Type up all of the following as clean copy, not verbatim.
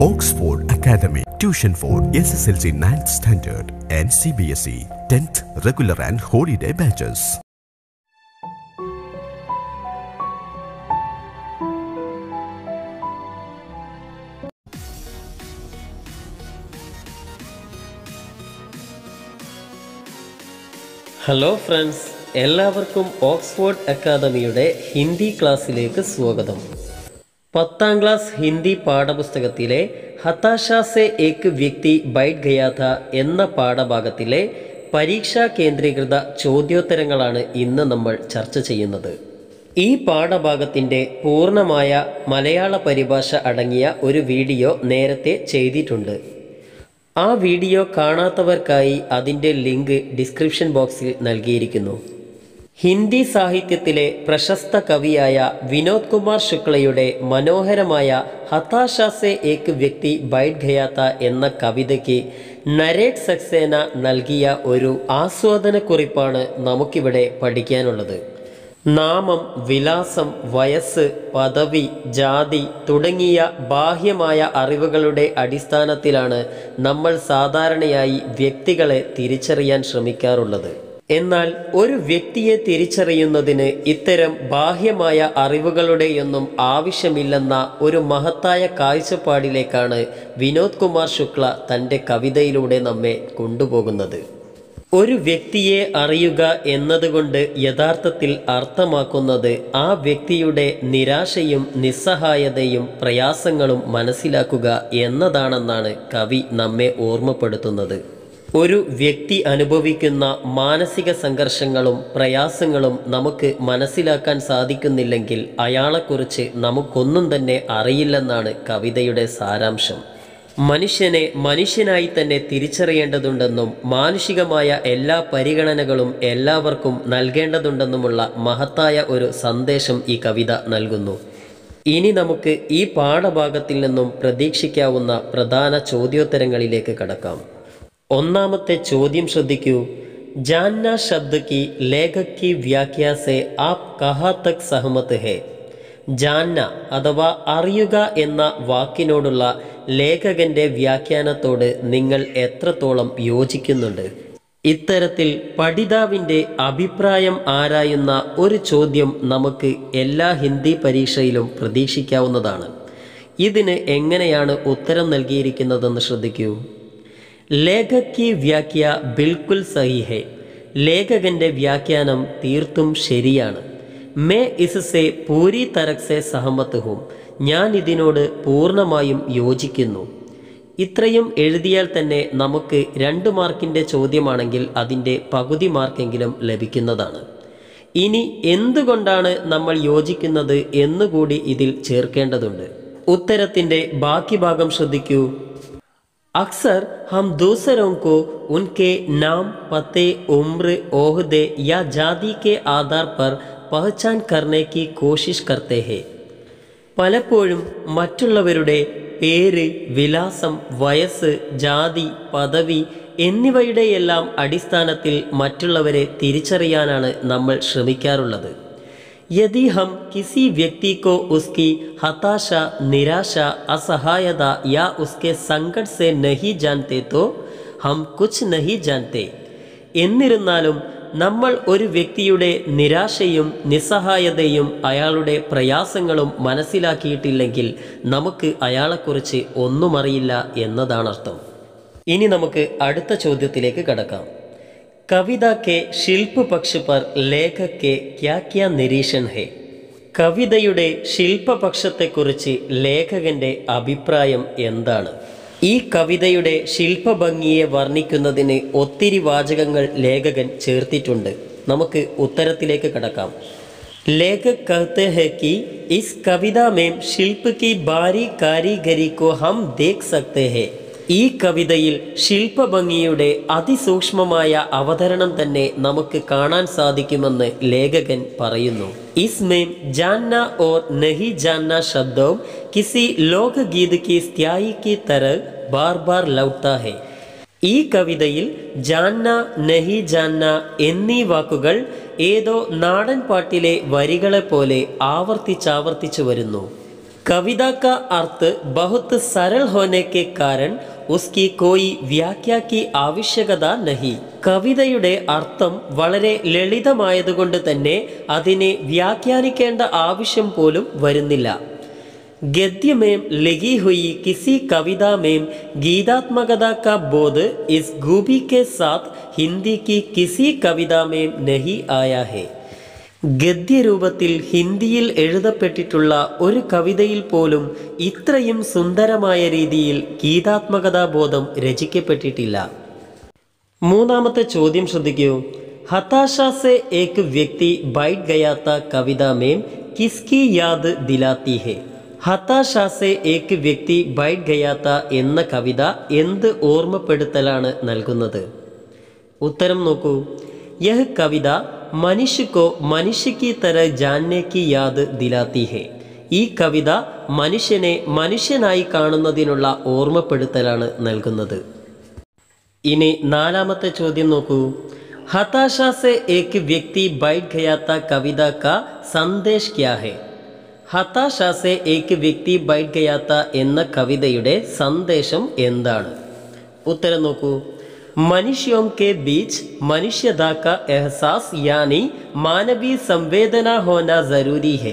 Oxford Academy. Tuition for SSLC 9th Standard and CBSE 10th Regular and Holiday Batches. Hello friends, എല്ലാവർക്കും Oxford അക്കാദമിയുടെ ഹിന്ദി ക്ലാസ്സിലേക്ക് സ്വാഗതം. 10ാം class Hindi പാഠപുസ്തകത്തിലെ ഹതാശ സെ ഏക് വ്യക്തി ബൈഠ് ഗയാ ഥാ എന്ന പാഠഭാഗത്തിലെ പരീക്ഷാ കേന്ദ്രീകൃത ചോദ്യോത്തരങ്ങളാണ് ഇന്ന് നമ്മൾ ചർച്ച ചെയ്യുന്നത്. ഈ പാഠഭാഗത്തിൻ്റെ പൂർണ്ണമായ മലയാള പരിഭാഷ അടങ്ങിയ ഒരു വീഡിയോ നേരത്തെ ചെയ്തിട്ടുണ്ട്. ആ വീഡിയോ കാണാത്തവർക്കായി അതിൻ്റെ ലിങ്ക് ഡിസ്ക്രിപ്ഷൻ ബോക്സിൽ നൽകിയിരിക്കുന്നു. ഹിന്ദി സാഹിത്യത്തിലെ പ്രശസ്ത കവിയായ വിനോദ് കുമാർ ശുക്ലയുടെ മനോഹരമായ ഹതാശ സെ ഏക് വ്യക്തി ബൈഠ് ഗയാ ഥാ എന്ന കവിതയ്ക്ക് നരേഷ് സക്സേന നൽകിയ ഒരു ആസ്വാദനക്കുറിപ്പാണ് നമുക്കിവിടെ പഠിക്കാനുള്ളത്. നാമം, വിലാസം, വയസ്സ്, പദവി, ജാതി തുടങ്ങിയ ബാഹ്യമായ അറിവുകളുടെ അടിസ്ഥാനത്തിലാണ് നമ്മൾ സാധാരണയായി വ്യക്തികളെ തിരിച്ചറിയാൻ ശ്രമിക്കാറുള്ളത്. എന്നാൽ ഒരു വ്യക്തിയെ തിരിച്ചറിയുന്നതിന് ഇത്തരം ബാഹ്യമായ അറിവുകളുടെയൊന്നും ആവശ്യമില്ലെന്ന ഒരു മഹത്തായ കാഴ്ചപ്പാടിലേക്കാണ് വിനോദ് കുമാർ ശുക്ല തൻ്റെ കവിതയിലൂടെ നമ്മെ കൊണ്ടുപോകുന്നത്. ഒരു വ്യക്തിയെ അറിയുക എന്നതുകൊണ്ട് യഥാർത്ഥത്തിൽ അർത്ഥമാക്കുന്നത് ആ വ്യക്തിയുടെ നിരാശയും നിസ്സഹായതയും പ്രയാസങ്ങളും മനസ്സിലാക്കുക എന്നതാണെന്നാണ് കവി നമ്മെ ഓർമ്മപ്പെടുത്തുന്നത്. ഒരു വ്യക്തി അനുഭവിക്കുന്ന മാനസിക സംഘർഷങ്ങളും പ്രയാസങ്ങളും നമുക്ക് മനസ്സിലാക്കാൻ സാധിക്കുന്നില്ലെങ്കിൽ അയാളെക്കുറിച്ച് നമുക്കൊന്നും തന്നെ അറിയില്ലെന്നാണ് കവിതയുടെ സാരാംശം. മനുഷ്യനെ മനുഷ്യനായി തന്നെ തിരിച്ചറിയേണ്ടതുണ്ടെന്നും മാനുഷികമായ എല്ലാ പരിഗണനകളും എല്ലാവർക്കും നൽകേണ്ടതുണ്ടെന്നുമുള്ള മഹത്തായ ഒരു സന്ദേശം ഈ കവിത നൽകുന്നു. ഇനി നമുക്ക് ഈ പാഠഭാഗത്തിൽ നിന്നും പ്രതീക്ഷിക്കാവുന്ന പ്രധാന ചോദ്യോത്തരങ്ങളിലേക്ക് കടക്കാം. ഒന്നാമത്തെ ചോദ്യം ശ്രദ്ധിക്കൂ. ജാന്ന ശബ്ദ കി ലേഖക് കി വ്യാഖ്യാ സെ ആപ് കഹാ തക് സഹമത് ഹേ. ജാന്ന അഥവാ അറിയുക എന്ന വാക്കിനോടുള്ള ലേഖകന്റെ വ്യാഖ്യാനത്തോട് നിങ്ങൾ എത്രത്തോളം യോജിക്കുന്നുണ്ട്? ഇത്തരത്തിൽ പഠിതാവിൻ്റെ അഭിപ്രായം ആരായുന്ന ഒരു ചോദ്യം നമുക്ക് എല്ലാ ഹിന്ദി പരീക്ഷയിലും പ്രതീക്ഷിക്കാവുന്നതാണ്. ഇതിന് എങ്ങനെയാണ് ഉത്തരം നൽകിയിരിക്കുന്നതെന്ന് ശ്രദ്ധിക്കൂ. ലേഖക് കി വ്യാഖ്യ ബിൽക്കുൽ സഹി ഹെ. ലേഖകന്റെ വ്യാഖ്യാനം തീർത്തും ശരിയാണ്. മേ ഇസ്സെ പൂരി തരക് സെ സഹമത് ഹും. ഞാൻ ഇതിനോട് പൂർണ്ണമായും യോജിക്കുന്നു. ഇത്രയും എഴുതിയാൽ തന്നെ നമുക്ക് 2 മാർക്കിൻ്റെ ചോദ്യമാണെങ്കിൽ അതിൻ്റെ പകുതി മാർക്കെങ്കിലും ലഭിക്കുന്നതാണ്. ഇനി എന്തുകൊണ്ടാണ് നമ്മൾ യോജിക്കുന്നത് എന്നുകൂടി ഇതിൽ ചേർക്കേണ്ടതുണ്ട്. ഉത്തരത്തിൻ്റെ ബാക്കി ഭാഗം ശ്രദ്ധിക്കൂ. अक्सर हम दूसरों को उनके नाम, पते, उम्र, ओहदे या जाति के आधार पर पहचान करने की कोशिश करते हैं. പലപ്പോഴും മറ്റുള്ളവരുടെ പേര്, വിലാസം, വയസ്സ്, ജാതി, പദവി എന്നിവയുടെയെല്ലാം അടിസ്ഥാനത്തിൽ മറ്റുള്ളവരെ തിരിച്ചറിയാനാണ് നമ്മൾ ശ്രമിക്കാറുള്ളത്. यदि हम किसी व्यक्ति को उसकी हताशा, निराशा, असहायता या उसके संकट से नहीं जानते तो हम कुछ नहीं जानते. എന്നിരുന്നാലും നമ്മൾ ഒരു വ്യക്തിയുടെ നിരാശയും നിസ്സഹായതയും അയാളുടെ പ്രയാസങ്ങളും മനസ്സിലാക്കിയിട്ടില്ലെങ്കിൽ നമുക്ക് അയാളെക്കുറിച്ച് ഒന്നും അറിയില്ല എന്നതാണർത്ഥം. ഇനി നമുക്ക് അടുത്ത ചോദ്യത്തിലേക്ക് കടക്കാം. കവിത കെ ശില്പ പക്ഷ പർ ലേഖക് കെ ക്യാ ക്യാ നിരീക്ഷൺ ഹെ. കവിതയുടെ ശില്പപക്ഷത്തെക്കുറിച്ച് ലേഖകന്റെ അഭിപ്രായം എന്താണ്? ഈ കവിതയുടെ ശില്പഭംഗിയെ വർണ്ണിക്കുന്നതിന് ഒത്തിരി വാചകങ്ങൾ ലേഖകൻ ചേർത്തിട്ടുണ്ട്. നമുക്ക് ഉത്തരത്തിലേക്ക് കടക്കാം. ലേഖക് कहते हैं कि इस कविता में शिल्प की बारी कारीगरी को हम देख सकते हैं. ഈ കവിതയിൽ ശില്പഭംഗിയുടെ അതിസൂക്ഷ്മമായ അവതരണം തന്നെ നമുക്ക് കാണാൻ സാധിക്കുമെന്ന് ലേഖകൻ പറയുന്നു. इसमें जानना और नहीं जानना शब्दों किसी लोकगीत की स्त्याई की तरह बार बार लौटता है. ഈ കവിതയിൽ ജാന്ന, നഹി ജാന്ന എന്നീ വാക്കുകൾ ഏതോ നാടൻ പാട്ടിലെ വരികളെപ്പോലെ ആവർത്തിച്ചാവർത്തിച്ചു വരുന്നു. कविता का अर्थ बहुत सरल होने के कारण उसकी कोई വ്യാഖ്യ की ആവശ്യകത नहीं. കവിതയുടെ അർത്ഥം വളരെ ലളിതമായതുകൊണ്ട് തന്നെ അതിനെ വ്യാഖ്യാനിക്കേണ്ട ആവശ്യം പോലും വരുന്നില്ല. गद्य में लिखी हुई किसी कविता में गीतात्मकता का बोध इस खूबी के साथ हिंदी की किसी कविता में नहीं आया है. ഗദ്യരൂപത്തിൽ ഹിന്ദിയിൽ എഴുതപ്പെട്ടിട്ടുള്ള ഒരു കവിതയിൽ പോലും ഇത്രയും സുന്ദരമായ രീതിയിൽ ഗീതാത്മകതാബോധം രചിക്കപ്പെട്ടിട്ടില്ല. മൂന്നാമത്തെ ചോദ്യം ശ്രദ്ധിക്കൂ. ഹതാശ സെ ഏക് വ്യക്തി ബൈഠ് ഗയാ താ കവിത മേം കിസ്കി യാദ് ദിലാത്തി ഹെ. ഹതാശ സെ ഏക് വ്യക്തി ബൈഠ് ഗയാ താ എന്ന കവിത എന്ത് ഓർമ്മപ്പെടുത്തലാണ് നൽകുന്നത്? ഉത്തരം നോക്കൂ. യഹ് കവിത മനുഷ്യ കോ മനുഷ്യ की तरह जानने की याद दिलाती है. ഈ കവിത മനുഷ്യനെ മനുഷ്യനായി കാണുന്നതിനുള്ള ഓർമ്മപ്പെടുത്തലാണ് നൽകുന്നത്. ഇനി നാലാമത്തെ ചോദ്യം നോക്കൂ. ഹതാശ സെ ഏക് വ്യക്തി ബൈഠ് ഗയാ താ കവിത കാ സന്ദേശ് ക്യാ ഹെ. ഹതാശ സെ ഏക് വ്യക്തി ബൈഠ് ഗയാ താ എന്ന കവിതയുടെ സന്ദേശം എന്താണ്? ഉത്തരം നോക്കൂ. मनुष्यों के बीच मनुष्यता का एहसास यानी मानवीय संवेदना होना जरूरी है.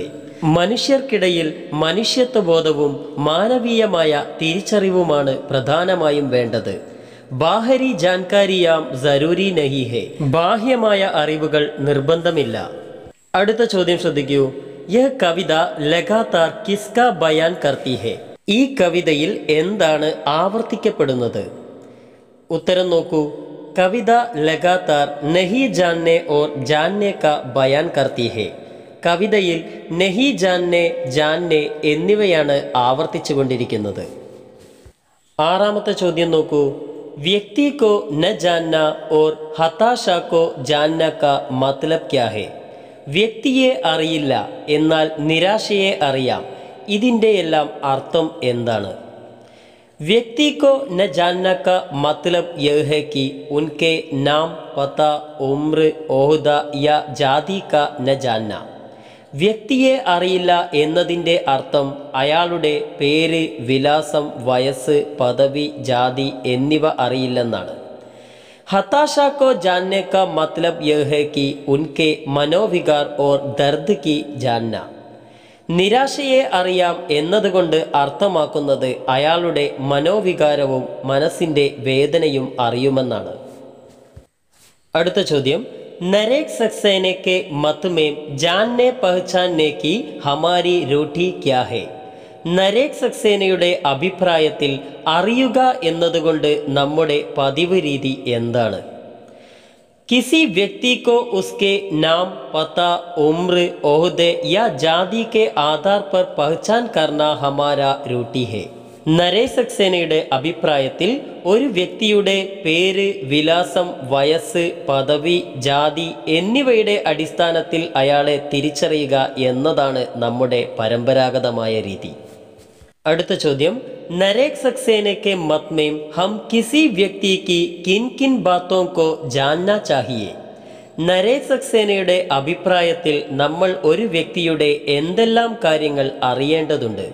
മനുഷ്യർക്കിടയിൽ മനുഷ്യത്വബോധവും മാനവീയമായ തിരിച്ചറിവുമാണ് പ്രധാനമായും വേണ്ടത്. ബാഹരി ജാൻകാരിയാം ജരൂരി നഹി ഹെ. ബാഹ്യമായ അറിവുകൾ നിർബന്ധമില്ല. അടുത്ത ചോദ്യം ശ്രദ്ധിക്കൂ. യഹ് കവിത ലഗാതാർ കിസ്കാ ബയാൻ കർത്തി ഹെ. ഈ കവിതയിൽ എന്താണ് ആവർത്തിക്കപ്പെടുന്നത്? उत्तर നോക്കൂ. കവിത लगातार नहीं जानने और जानने का बयान करती है. കവിതയിൽ नहीं जानने जानने എന്നിവയാണ് ആവർത്തിച്ചു കൊണ്ടിരിക്കുന്നത്. ആറാമത്തെ ചോദ്യം നോക്കൂ. വ്യക്തി को न जानना और हताशा को जानना का मतलब क्या है. വ്യക്തിയെ അറിയില്ല എന്നാൽ നിരാശയെ അറിയാം. ഇതിൻ്റെ എല്ലാം അർത്ഥം എന്താണ്? व्यक्ति को न जानना का मतलब यह है कि उनके नाम, पता, उम्र, ओहदा या जाति का न जानना. വ്യക്തിയെ അറിയില്ല എന്നതിൻ്റെ അർത്ഥം അയാളുടെ പേര്, വിലാസം, വയസ്സ്, പദവി, ജാതി എന്നിവ അറിയില്ലെന്നാണ്. हताशा को जानने का मतलब यह है कि उनके मनोविकार और दर्द की जानना. നിരാശയെ അറിയാം എന്നതുകൊണ്ട് അർത്ഥമാക്കുന്നത് അയാളുടെ മനോവികാരവും മനസ്സിൻ്റെ വേദനയും അറിയുമെന്നാണ്. അടുത്ത ചോദ്യം. നരേക് സക്സേനെ കെ മത് മേം ജാൻനെ പഹ്ചാൻനെ കി ഹമാരി റൂട്ടി ക്യാ ഹെ. നരേക് സക്സേനയുടെ അഭിപ്രായത്തിൽ അറിയുക എന്നതുകൊണ്ട് നമ്മുടെ പതിവ് രീതി എന്താണ്? किसी व्यक्ति को उसके नाम, पता, उम्र, ओहदे या जाति के आधार पर पहचान करना हमारा रूटी है. നരേക് സക്സേനയുടെ അഭിപ്രായത്തിൽ ഒരു വ്യക്തിയുടെ പേര്, വിലാസം, വയസ്സ്, പദവി, ജാതി എന്നിവയുടെ അടിസ്ഥാനത്തിൽ അയാളെ തിരിച്ചറിയുക എന്നതാണ് നമ്മുടെ പരമ്പരാഗതമായ രീതി. അടുത്ത ചോദ്യം. നരേക് സക്സേനെ के मत में हम किसी व्यक्ति की किन किन बातों को जानना चाहिए. നരേക് സക്സേനയുടെ അഭിപ്രായത്തിൽ നമ്മൾ ഒരു വ്യക്തിയുടെ എന്തെല്ലാം കാര്യങ്ങൾ അറിയേണ്ടതുണ്ട്?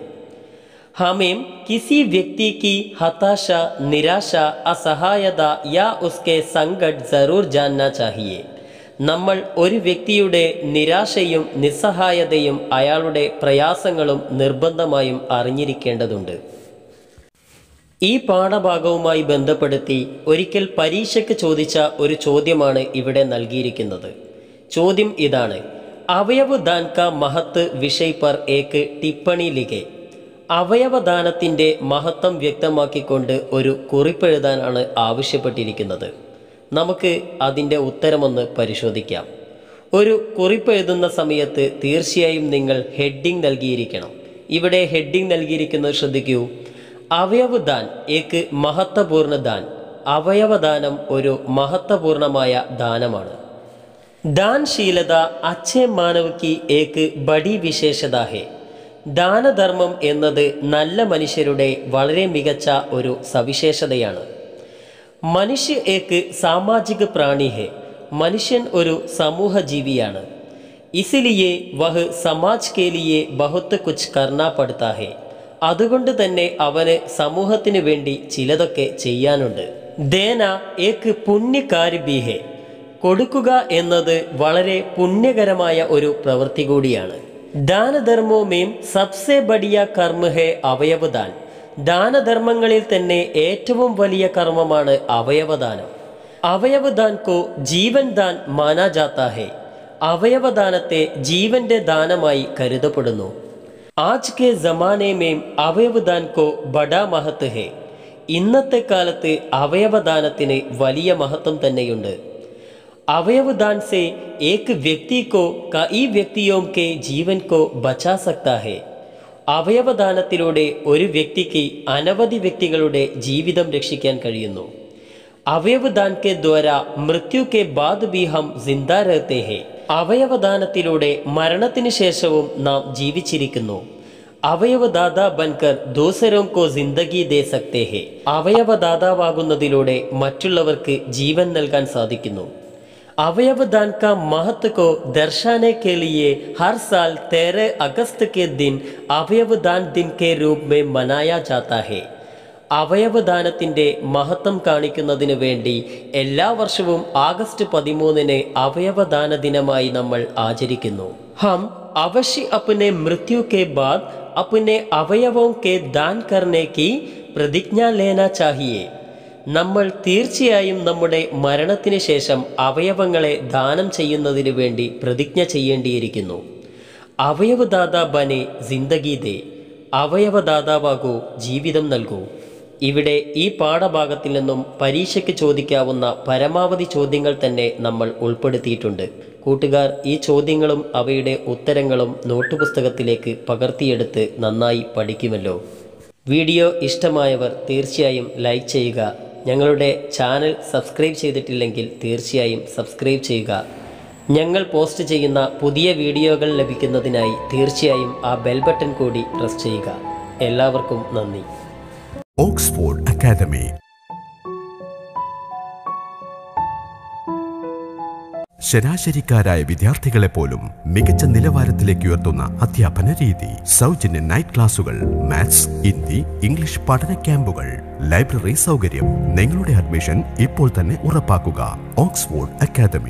हमें किसी व्यक्ति की हताशा, निराशा, असहायता या उसके संकट जरूर जानना चाहिए. നമ്മൾ ഒരു വ്യക്തിയുടെ നിരാശയും നിസ്സഹായതയും അയാളുടെ പ്രയാസങ്ങളും നിർബന്ധമായും അറിഞ്ഞിരിക്കേണ്ടതുണ്ട്. ഈ പാഠഭാഗവുമായി ബന്ധപ്പെടുത്തി ഒരിക്കൽ പരീക്ഷയ്ക്ക് ചോദിച്ച ഒരു ചോദ്യമാണ് ഇവിടെ നൽകിയിരിക്കുന്നത്. ചോദ്യം ഇതാണ്. അവയവദാൻ കാ മഹത്ത് വിഷയ് പർ ഏക് ടിപ്പണി ലിഖേ. അവയവദാനത്തിൻ്റെ മഹത്വം വ്യക്തമാക്കിക്കൊണ്ട് ഒരു കുറിപ്പെഴുതാനാണ് ആവശ്യപ്പെട്ടിരിക്കുന്നത്. നമുക്ക് അതിൻ്റെ ഉത്തരമൊന്ന് പരിശോധിക്കാം. ഒരു കുറിപ്പ് എഴുതുന്ന സമയത്ത് തീർച്ചയായും നിങ്ങൾ ഹെഡിങ് നൽകിയിരിക്കണം. ഇവിടെ ഹെഡിങ് നൽകിയിരിക്കുന്നത് ശ്രദ്ധിക്കൂ. അവയവദാൻ ഏക് മഹത്വപൂർണ്ണ ദാൻ. അവയവദാനം ഒരു മഹത്വപൂർണമായ ദാനമാണ്. ദാൻശീലത അച്ഛേ മാനവ് കി ഏക് ബഡി വിശേഷത ഹെ. ദാനധർമ്മം എന്നത് നല്ല മനുഷ്യരുടെ വളരെ മികച്ച ഒരു സവിശേഷതയാണ്. മനുഷ്യ ഏക് സാമാജിക പ്രാണി ഹെ. മനുഷ്യൻ ഒരു സമൂഹ ജീവിയാണ്. इसलिए वह समाज के लिए बहुत कुछ करना पड़ता है. അതുകൊണ്ട് തന്നെ അവന് സമൂഹത്തിന് വേണ്ടി ചിലതൊക്കെ ചെയ്യാനുണ്ട്. ദേന ഏക് പുണ്യകാര്യ ഭി ഹെ. കൊടുക്കുക എന്നത് വളരെ പുണ്യകരമായ ഒരു പ്രവൃത്തി കൂടിയാണ്. ദാനധർമ്മോമേം സബ്സെ ബഡിയ കർമ്മ ഹെ അവയവദാൻ. ദാനധർമ്മങ്ങളിൽ തന്നെ ഏറ്റവും വലിയ കർമ്മമാണ് അവയവദാനം. അവയവദാൻ കോ ജീവൻ ദാൻ മാനാ ജാത്താ ഹെ. അവയവദാനത്തെ ജീവന്റെ ദാനമായി കരുതപ്പെടുന്നു. ആജ് കെ ജമാനെ മേം അവയവദാൻ കോ ബഡാ മഹത്ത് ഹെ. ഇന്നത്തെ കാലത്ത് അവയവദാനത്തിന് വലിയ മഹത്വം തന്നെയുണ്ട്. അവയവദാൻ സെ ഏക് വ്യക്തി കോ കഈ വ്യക്തിയോം കെ ജീവൻ കോ ബച്ചാ സക്താ ഹെ. അവയവദാനത്തിലൂടെ ഒരു വ്യക്തിക്ക് അനവധി വ്യക്തികളുടെ ജീവിതം രക്ഷിക്കാൻ കഴിയുന്നു. അവയവദാൻ കെ ദ്വാര മൃത്യു കെ ബാദ് ഭി ഹം ജിന്ദാ രഹത്തെ ഹെ. അവയവദാനത്തിലൂടെ മരണത്തിന് ശേഷവും നാം ജീവിച്ചിരിക്കുന്നു. അവയവദാതാ ബൻകർ ദൂസരോം കോ ജിന്ദഗി ദേ സക്തേ ഹെ. അവയവദാതാവാകുന്നതിലൂടെ മറ്റുള്ളവർക്ക് ജീവൻ നൽകാൻ സാധിക്കുന്നു. अवयवदान का महत्व को दर्शाने के लिए हर साल 13 अगस्त के दिन अवयवदान दिन के रूप में मनाया जाता है. അവയവദാനത്തിൻ്റെ മഹത്വം കാണിക്കുന്നതിന് വേണ്ടി എല്ലാ വർഷവും ആഗസ്റ്റ് 13-ന് അവയവദാന ദിനമായി നമ്മൾ ആചരിക്കുന്നു. ഹം अवश्य अपने मृत्यु के बाद अपने अवयवों के दान करने की प्रतिज्ञा लेना चाहिए. നമ്മൾ തീർച്ചയായും നമ്മുടെ മരണത്തിന് ശേഷം അവയവങ്ങളെ ദാനം ചെയ്യുന്നതിന് വേണ്ടി പ്രതിജ്ഞ ചെയ്യേണ്ടിയിരിക്കുന്നു. അവയവദാതാ ബനെ ജിന്ദഗി ദേ. അവയവദാതാവാകൂ, ജീവിതം നൽകൂ. ഇവിടെ ഈ പാഠഭാഗത്തിൽ നിന്നും പരീക്ഷയ്ക്ക് ചോദിക്കാവുന്ന പരമാവധി ചോദ്യങ്ങൾ തന്നെ നമ്മൾ ഉൾപ്പെടുത്തിയിട്ടുണ്ട്. കൂട്ടുകാർ ഈ ചോദ്യങ്ങളും അവയുടെ ഉത്തരങ്ങളും നോട്ടുപുസ്തകത്തിലേക്ക് പകർത്തിയെടുത്ത് നന്നായി പഠിക്കുമല്ലോ. വീഡിയോ ഇഷ്ടമായവർ തീർച്ചയായും ലൈക്ക് ചെയ്യുക. ഞങ്ങളുടെ ചാനൽ സബ്സ്ക്രൈബ് ചെയ്തിട്ടില്ലെങ്കിൽ തീർച്ചയായും സബ്സ്ക്രൈബ് ചെയ്യുക. ഞങ്ങൾ പോസ്റ്റ് ചെയ്യുന്ന പുതിയ വീഡിയോകൾ ലഭിക്കുന്നതിനായി തീർച്ചയായും ആ ബെൽ ബട്ടൺ കൂടി പ്രസ് ചെയ്യുക. എല്ലാവർക്കും നന്ദി. Oxford academy. ശരാശരിക്കാരായ വിദ്യാർത്ഥികളെ പോലും മികച്ച നിലവാരത്തിലേക്ക് ഉയർത്തുന്ന അധ്യാപന രീതി. സൗജന്യ നൈറ്റ് ക്ലാസുകൾ, മാത്സ്, ഹിന്ദി, ഇംഗ്ലീഷ് പഠന ക്യാമ്പുകൾ, ലൈബ്രറി സൗകര്യം. നിങ്ങളുടെ അഡ്മിഷൻ ഇപ്പോൾ തന്നെ ഉറപ്പാക്കുക. Oxford academy.